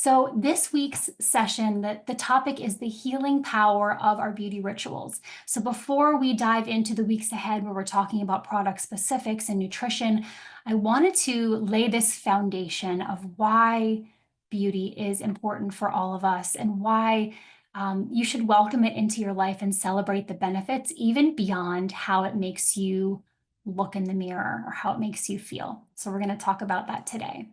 So this week's session, the topic is the healing power of our beauty rituals. So before we dive into the weeks ahead where we're talking about product specifics and nutrition, I wanted to lay this foundation of why beauty is important for all of us and why you should welcome it into your life and celebrate the benefits, even beyond how it makes you look in the mirror or how it makes you feel. So we're going to talk about that today.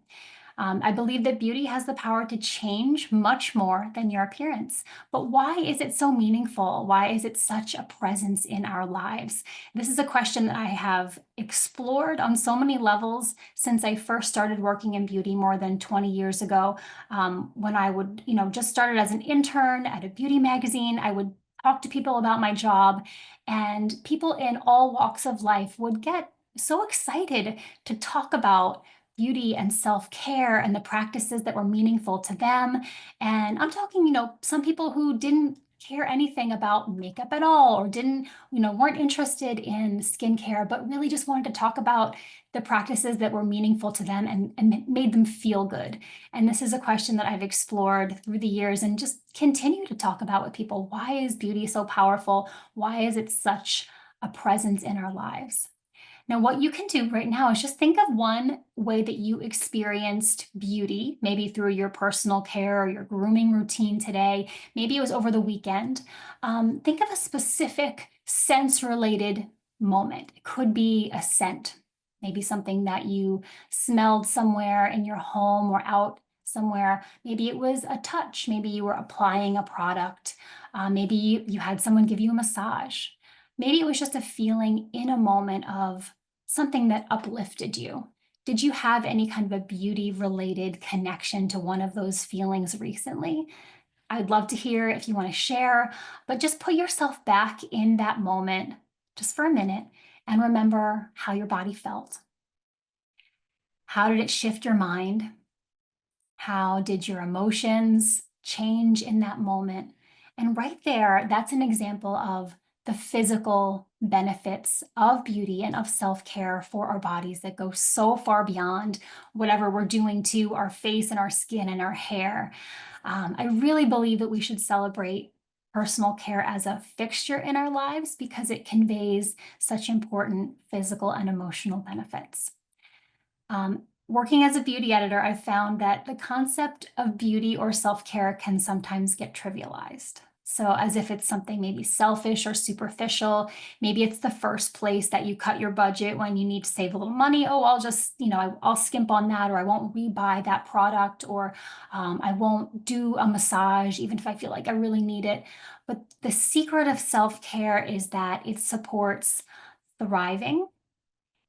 I believe that beauty has the power to change much more than your appearance. But why is it so meaningful? Why is it such a presence in our lives? This is a question that I have explored on so many levels since I first started working in beauty more than 20 years ago. When I would, just started as an intern at a beauty magazine, I would talk to people about my job, and people in all walks of life would get so excited to talk about beauty and self-care and the practices that were meaningful to them. And I'm talking, some people who didn't care anything about makeup at all or didn't, weren't interested in skincare, but really just wanted to talk about the practices that were meaningful to them and made them feel good. And this is a question that I've explored through the years and just continue to talk about with people. Why is beauty so powerful? Why is it such a presence in our lives? Now, what you can do right now is just think of one way that you experienced beauty, maybe through your personal care or your grooming routine today. Maybe it was over the weekend. Think of a specific sense-related moment. It could be a scent, maybe something that you smelled somewhere in your home or out somewhere. Maybe it was a touch. Maybe you were applying a product. Maybe you had someone give you a massage. Maybe it was just a feeling in a moment of something that uplifted you. Did you have any kind of a beauty-related connection to one of those feelings recently? I'd love to hear if you want to share, but just put yourself back in that moment just for a minute and remember how your body felt. How did it shift your mind? How did your emotions change in that moment? And right there, that's an example of the physical benefits of beauty and of self-care for our bodies that go so far beyond whatever we're doing to our face and our skin and our hair. I really believe that we should celebrate personal care as a fixture in our lives because it conveys such important physical and emotional benefits. Working as a beauty editor, I've found that the concept of beauty or self-care can sometimes get trivialized. So as if it's something maybe selfish or superficial. Maybe it's the first place that you cut your budget when you need to save a little money. Oh, I'll just, I'll skimp on that, or I won't rebuy that product, or I won't do a massage, even if I feel like I really need it. But the secret of self-care is that it supports thriving.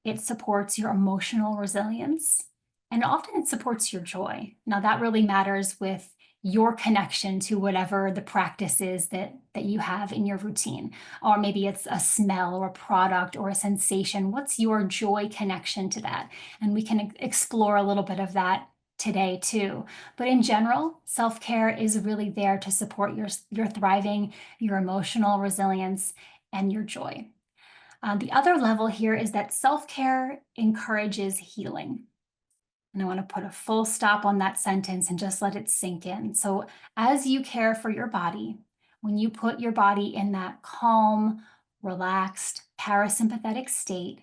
It supports your emotional resilience, and often it supports your joy. Now, that really matters with your connection to whatever the practice is that you have in your routine. Or maybe it's a smell or a product or a sensation. What's your joy connection to that? And we can explore a little bit of that today too. But in general, self-care is really there to support your thriving, your emotional resilience, and your joy. The other level here is that self-care encourages healing. And I want to put a full stop on that sentence and just let it sink in. So as you care for your body, when you put your body in that calm, relaxed, parasympathetic state,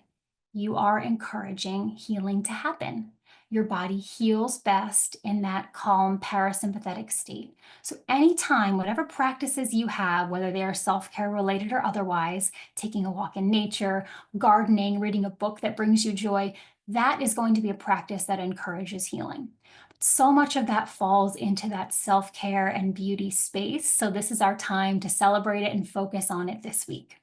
you are encouraging healing to happen. Your body heals best in that calm, parasympathetic state. So anytime, whatever practices you have, whether they are self-care related or otherwise, taking a walk in nature, gardening, reading a book that brings you joy, that is going to be a practice that encourages healing. So much of that falls into that self-care and beauty space. So this is our time to celebrate it and focus on it this week.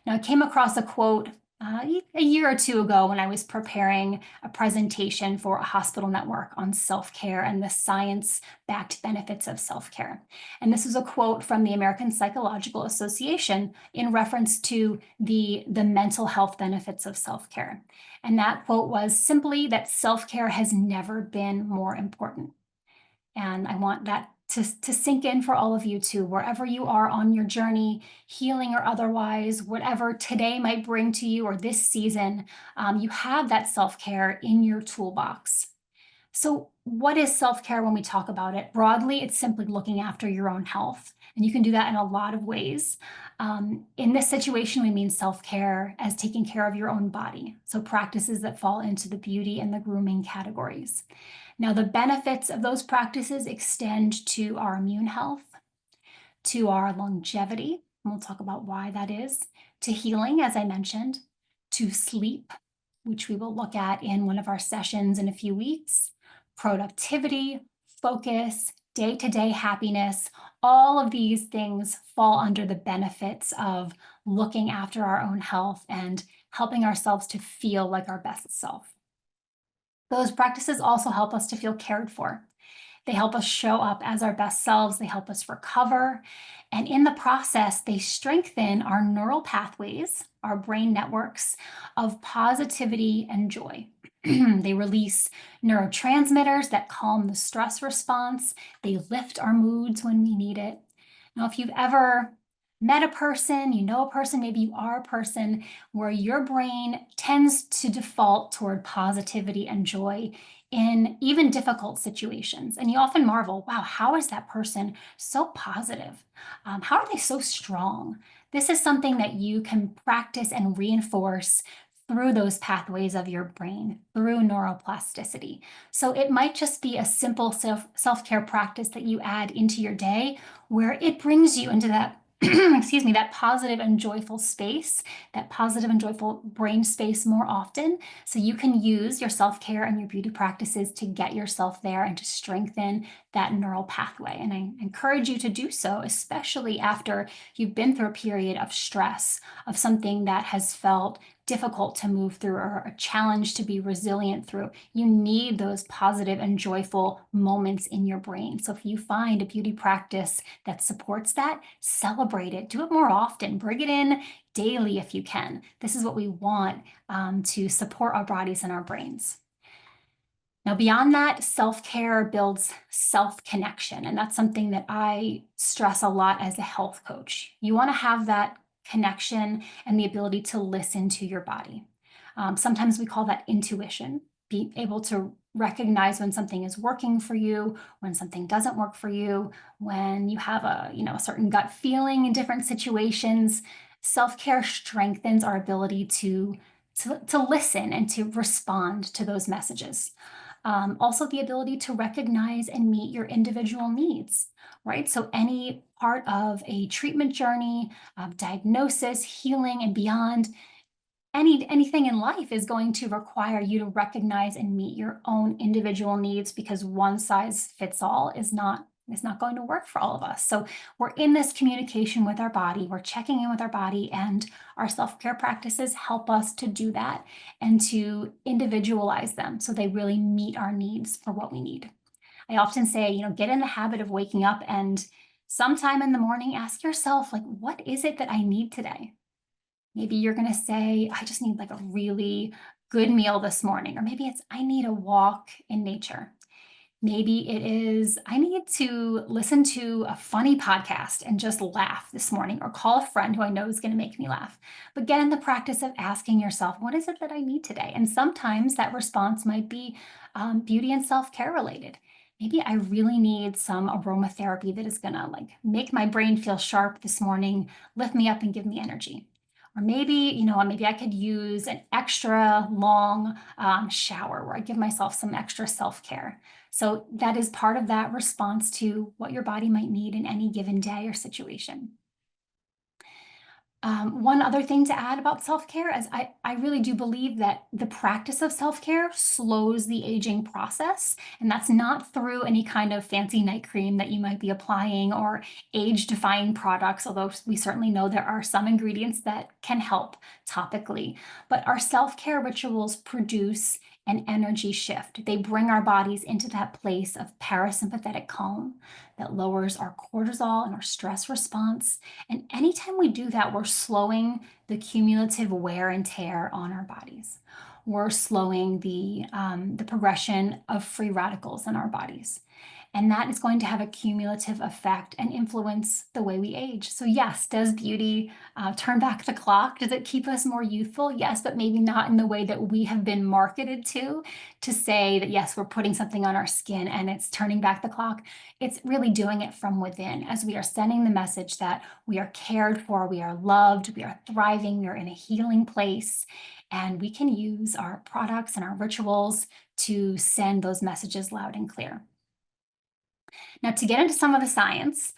Now, I came across a quote a year or two ago when I was preparing a presentation for a hospital network on self-care and the science-backed benefits of self-care. And this is a quote from the American Psychological Association in reference to the mental health benefits of self-care. And that quote was simply that self-care has never been more important. And I want that to sink in for all of you too, wherever you are on your journey, healing or otherwise, whatever today might bring to you or this season, you have that self-care in your toolbox. So, what is self care when we talk about it? Broadly, it's simply looking after your own health. And you can do that in a lot of ways. In this situation, we mean self care as taking care of your own body. So, practices that fall into the beauty and the grooming categories. Now, the benefits of those practices extend to our immune health, to our longevity, and we'll talk about why that is, to healing, as I mentioned, to sleep, which we will look at in one of our sessions in a few weeks, productivity, focus, day to day happiness. All of these things fall under the benefits of looking after our own health and helping ourselves to feel like our best self. Those practices also help us to feel cared for. They help us show up as our best selves. They help us recover. And in the process, they strengthen our neural pathways, our brain networks of positivity and joy. They release neurotransmitters that calm the stress response. They lift our moods when we need it. Now, if you've ever met a person, you know a person, maybe you are a person where your brain tends to default toward positivity and joy in even difficult situations. And you often marvel, wow, how is that person so positive? How are they so strong? This is something that you can practice and reinforce through those pathways of your brain, through neuroplasticity. So it might just be a simple self-care practice that you add into your day where it brings you into that excuse me, that positive and joyful space, that positive and joyful brain space more often. So you can use your self-care and your beauty practices to get yourself there and to strengthen that neural pathway. And I encourage you to do so, especially after you've been through a period of stress, of something that has felt difficult to move through or a challenge to be resilient through. You need those positive and joyful moments in your brain. So if you find a beauty practice that supports that, celebrate it. Do it more often. Bring it in daily if you can. This is what we want to support our bodies and our brains. Now, beyond that, self-care builds self-connection, and that's something that I stress a lot as a health coach. You want to have that connection and the ability to listen to your body. Sometimes we call that intuition, being able to recognize when something is working for you, when something doesn't work for you, when you have a certain gut feeling in different situations. Self-care strengthens our ability to listen and to respond to those messages. Also, the ability to recognize and meet your individual needs, right? So, any part of a treatment journey, of diagnosis, healing, and beyond, anything in life is going to require you to recognize and meet your own individual needs because one size fits all is not going to work for all of us. So we're in this communication with our body, we're checking in with our body, and our self-care practices help us to do that and to individualize them so they really meet our needs for what we need. I often say, get in the habit of waking up and sometime in the morning ask yourself, like, what is it that I need today? Maybe you're going to say, I just need like a really good meal this morning. Or maybe it's, I need a walk in nature. Maybe it is, I need to listen to a funny podcast and just laugh this morning, or call a friend who I know is going to make me laugh. But get in the practice of asking yourself, what is it that I need today? And sometimes that response might be beauty and self-care related. Maybe I really need some aromatherapy that is going to like make my brain feel sharp this morning, lift me up and give me energy. Or maybe I could use an extra long shower where I give myself some extra self-care. So that is part of that response to what your body might need in any given day or situation. One other thing to add about self-care is I really do believe that the practice of self-care slows the aging process. And that's not through any kind of fancy night cream that you might be applying or age-defying products, although we certainly know there are some ingredients that can help topically. But our self-care rituals produce an energy shift. They bring our bodies into that place of parasympathetic calm that lowers our cortisol and our stress response. And anytime we do that, we're slowing the cumulative wear and tear on our bodies. We're slowing the progression of free radicals in our bodies. And that is going to have a cumulative effect and influence the way we age. So, yes, does beauty turn back the clock? Does it keep us more youthful? Yes, but maybe not in the way that we have been marketed to say that, yes, we're putting something on our skin and it's turning back the clock. It's really doing it from within as we are sending the message that we are cared for, we are loved, we are thriving, we are in a healing place, and we can use our products and our rituals to send those messages loud and clear. Now, to get into some of the science,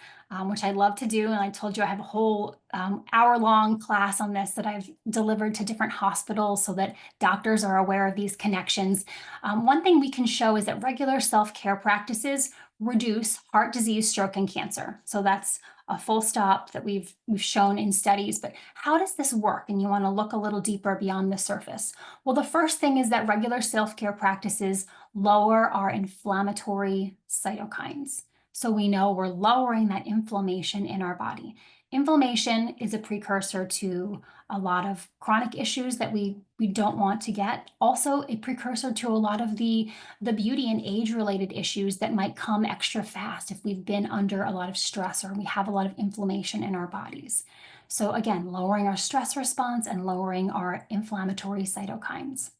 which I love to do, and I told you I have a whole hour-long class on this that I've delivered to different hospitals so that doctors are aware of these connections. One thing we can show is that regular self-care practices reduce heart disease, stroke, and cancer. So that's a full stop that we've shown in studies. But how does this work? And you want to look a little deeper beyond the surface. Well, the first thing is that regular self-care practices lower our inflammatory cytokines. So we know we're lowering that inflammation in our body. Inflammation is a precursor to a lot of chronic issues that we don't want to get. Also, a precursor to a lot of the beauty and age-related issues that might come extra fast if we've been under a lot of stress or we have a lot of inflammation in our bodies. So again, lowering our stress response and lowering our inflammatory cytokines.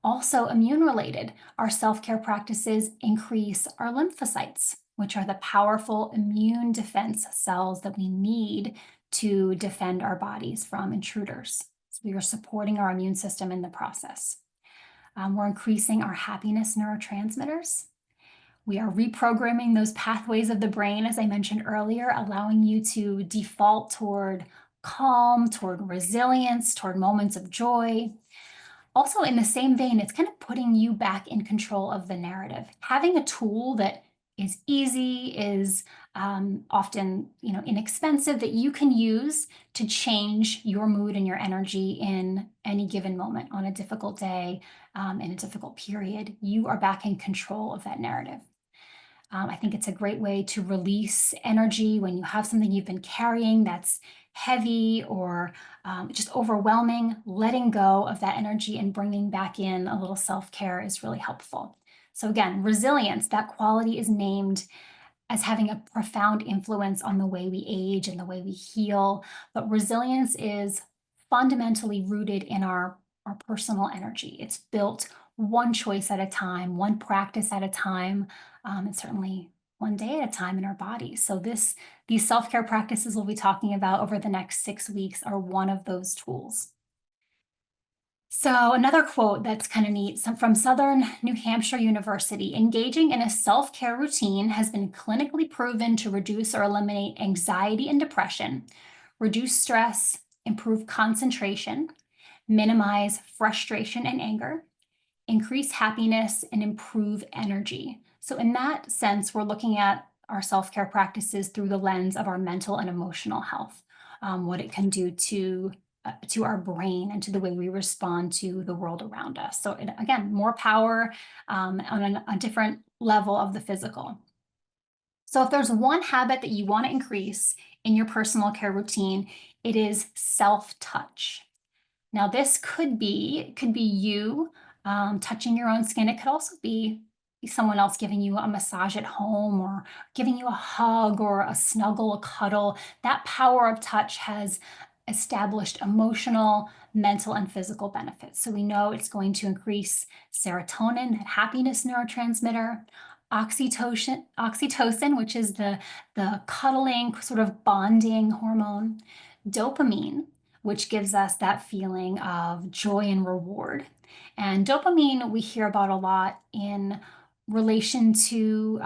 Also immune related, our self-care practices increase our lymphocytes, which are the powerful immune defense cells that we need to defend our bodies from intruders. So we are supporting our immune system in the process. We're increasing our happiness neurotransmitters. We are reprogramming those pathways of the brain, as I mentioned earlier, allowing you to default toward calm, toward resilience, toward moments of joy. Also, in the same vein, it's kind of putting you back in control of the narrative. Having a tool that is easy, is often inexpensive, that you can use to change your mood and your energy in any given moment on a difficult day, in a difficult period. You are back in control of that narrative. I think it's a great way to release energy when you have something you've been carrying that's heavy or just overwhelming. Letting go of that energy and bringing back in a little self-care is really helpful. So again, resilience, that quality is named as having a profound influence on the way we age and the way we heal. But resilience is fundamentally rooted in our personal energy. It's built one choice at a time, one practice at a time, and certainly one day at a time in our bodies. So these self-care practices we'll be talking about over the next 6 weeks are one of those tools. So another quote that's kind of neat, from Southern New Hampshire University: engaging in a self-care routine has been clinically proven to reduce or eliminate anxiety and depression, reduce stress, improve concentration, minimize frustration and anger, increase happiness, and improve energy. So in that sense, we're looking at our self-care practices through the lens of our mental and emotional health, what it can do to our brain and to the way we respond to the world around us. So again, more power on a different level of the physical. So if there's one habit that you want to increase in your personal care routine, it is self-touch. Now, this could be you touching your own skin. It could also be someone else giving you a massage at home or giving you a hug or a snuggle, a cuddle. That power of touch has established emotional, mental, and physical benefits. So we know it's going to increase serotonin, that happiness neurotransmitter, oxytocin, which is the cuddling, sort of bonding hormone, dopamine, which gives us that feeling of joy and reward. And dopamine we hear about a lot in relation to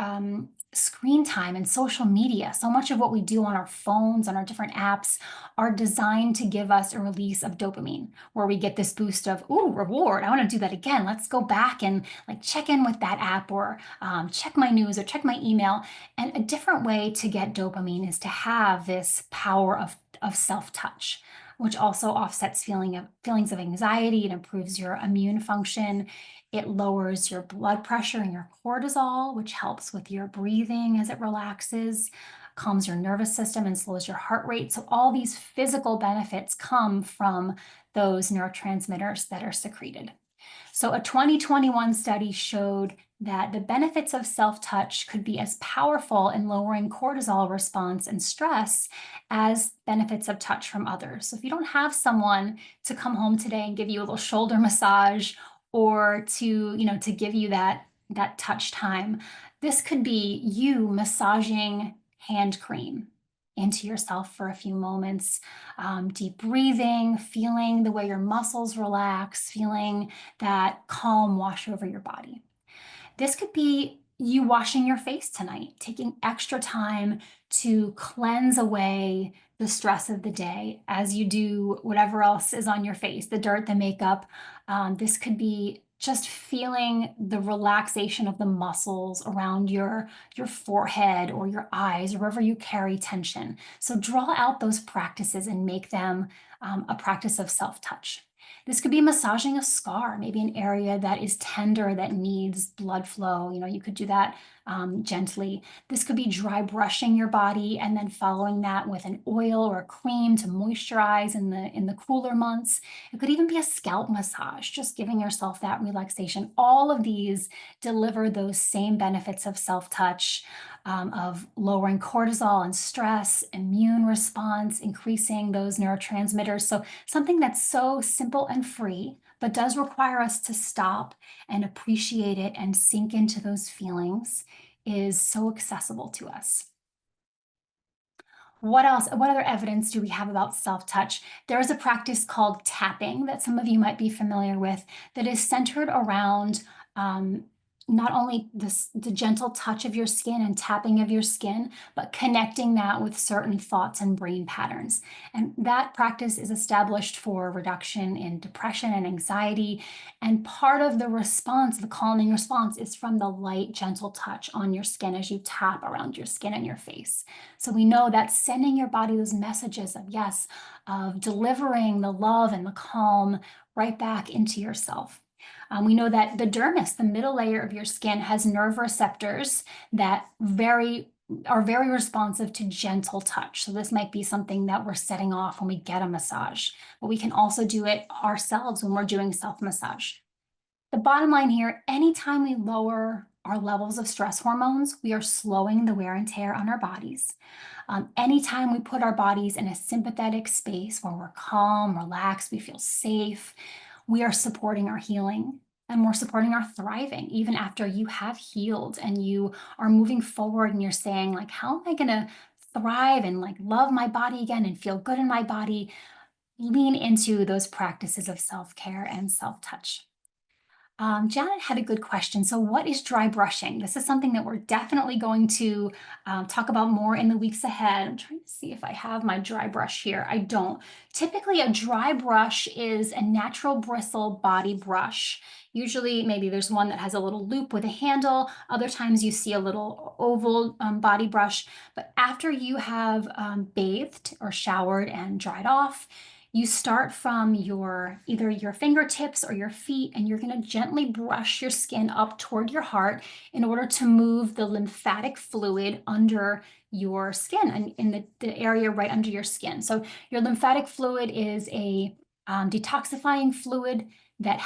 screen time and social media. So much of what we do on our phones, on our different apps, are designed to give us a release of dopamine, where we get this boost of, ooh, reward. I want to do that again. Let's go back and check in with that app, or check my news or check my email. And a different way to get dopamine is to have this power of self-touch, which also offsets feelings of anxiety. It improves your immune function. It lowers your blood pressure and your cortisol, which helps with your breathing as it relaxes, calms your nervous system, and slows your heart rate. So all these physical benefits come from those neurotransmitters that are secreted. So a 2021 study showed that the benefits of self-touch could be as powerful in lowering cortisol response and stress as benefits of touch from others. So if you don't have someone to come home today and give you a little shoulder massage or to give you that touch time, this could be you massaging hand cream into yourself for a few moments, deep breathing, feeling the way your muscles relax, feeling that calm wash over your body. This could be you washing your face tonight, taking extra time to cleanse away the stress of the day as you do whatever else is on your face, the dirt, the makeup. This could be just feeling the relaxation of the muscles around your forehead or your eyes or wherever you carry tension. So draw out those practices and make them a practice of self-touch. This could be massaging a scar, maybe an area that is tender that needs blood flow. You could do that gently. This could be dry brushing your body and then following that with an oil or a cream to moisturize in the cooler months. It could even be a scalp massage, just giving yourself that relaxation. All of these deliver those same benefits of self-touch, of lowering cortisol and stress, immune response, increasing those neurotransmitters. So something that's so simple and free, but does require us to stop and appreciate it and sink into those feelings, is so accessible to us. What else? What other evidence do we have about self-touch? There is a practice called tapping that some of you might be familiar with that is centered around um, not only the gentle touch of your skin and tapping of your skin, but connecting that with certain thoughts and brain patterns. And that practice is established for reduction in depression and anxiety. And part of the response, the calming response, is from the light, gentle touch on your skin as you tap around your skin and your face. So we know that sending your body those messages of yes, of delivering the love and the calm right back into yourself. We know that the dermis, the middle layer of your skin, has nerve receptors that are very responsive to gentle touch. So this might be something that we're setting off when we get a massage, but we can also do it ourselves when we're doing self-massage. The bottom line here, anytime we lower our levels of stress hormones, we are slowing the wear and tear on our bodies. Anytime we put our bodies in a sympathetic space where we're calm, relaxed, we feel safe, we are supporting our healing and we're supporting our thriving, even after you have healed and you are moving forward and you're saying, like, how am I going to thrive and like love my body again and feel good in my body? Lean into those practices of self-care and self-touch. Janet had a good question. So, what is dry brushing? This is something that we're definitely going to talk about more in the weeks ahead. I'm trying to see if I have my dry brush here. I don't. Typically, a dry brush is a natural bristle body brush. Usually, maybe there's one that has a little loop with a handle. Other times, you see a little oval body brush. But after you have bathed or showered and dried off, you start from either your fingertips or your feet, and you're going to gently brush your skin up toward your heart in order to move the lymphatic fluid under your skin and in the area right under your skin. So your lymphatic fluid is a detoxifying fluid that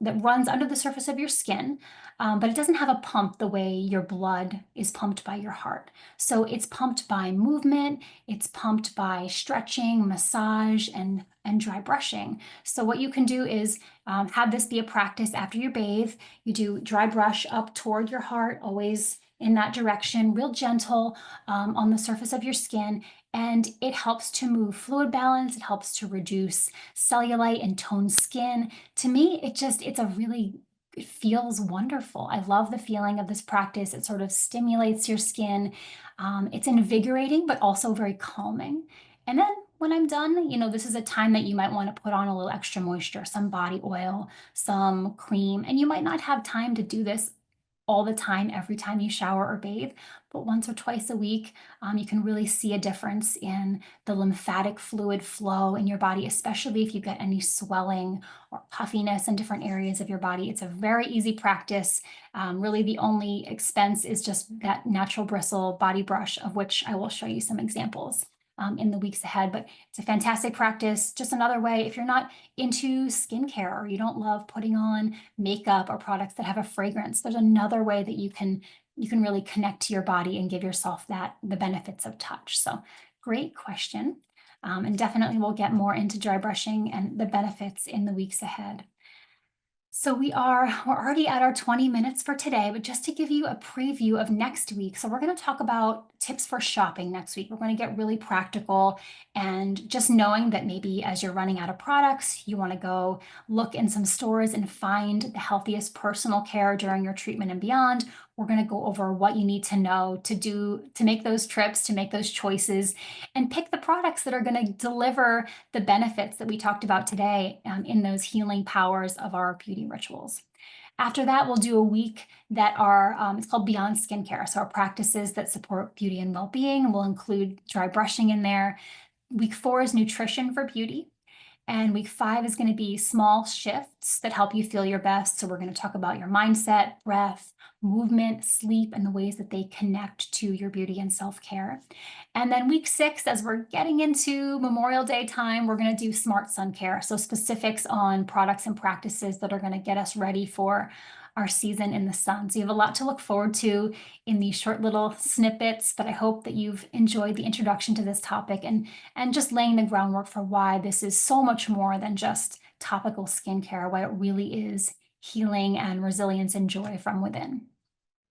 runs under the surface of your skin, but it doesn't have a pump the way your blood is pumped by your heart. So it's pumped by movement, it's pumped by stretching, massage, and dry brushing. So what you can do is have this be a practice after you bathe. You do dry brush up toward your heart, always in that direction, real gentle on the surface of your skin. And it helps to move fluid balance. It helps to reduce cellulite and tone skin. To me, it feels wonderful. I love the feeling of this practice. It sort of stimulates your skin. It's invigorating, but also very calming. And then when I'm done, this is a time that you might want to put on a little extra moisture, some body oil, some cream, and you might not have time to do this all the time, every time you shower or bathe, but once or twice a week, you can really see a difference in the lymphatic fluid flow in your body, especially if you get any swelling or puffiness in different areas of your body. It's a very easy practice. Really, the only expense is just that natural bristle body brush, of which I will show you some examples in the weeks ahead. But it's a fantastic practice. Just another way, if you're not into skincare or you don't love putting on makeup or products that have a fragrance, there's another way that you can really connect to your body and give yourself the benefits of touch. So great question. And definitely we'll get more into dry brushing and the benefits in the weeks ahead. So we're already at our 20 minutes for today, but just to give you a preview of next week. So we're going to talk about tips for shopping next week. We're going to get really practical and just knowing that maybe as you're running out of products, you want to go look in some stores and find the healthiest personal care during your treatment and beyond. We're going to go over what you need to know to make those trips, to make those choices, and pick the products that are going to deliver the benefits that we talked about today in those healing powers of our beauty rituals. After that, we'll do a week that it's called Beyond Skincare. So our practices that support beauty and well-being. We'll include dry brushing in there. Week 4 is nutrition for beauty. And week 5 is going to be small shifts that help you feel your best. So we're going to talk about your mindset, breath, movement, sleep, and the ways that they connect to your beauty and self-care. And then week 6, as we're getting into Memorial Day time, we're going to do smart sun care. So specifics on products and practices that are going to get us ready for our season in the sun. So you have a lot to look forward to in these short little snippets, but I hope that you've enjoyed the introduction to this topic and just laying the groundwork for why this is so much more than just topical skincare, why it really is healing and resilience and joy from within.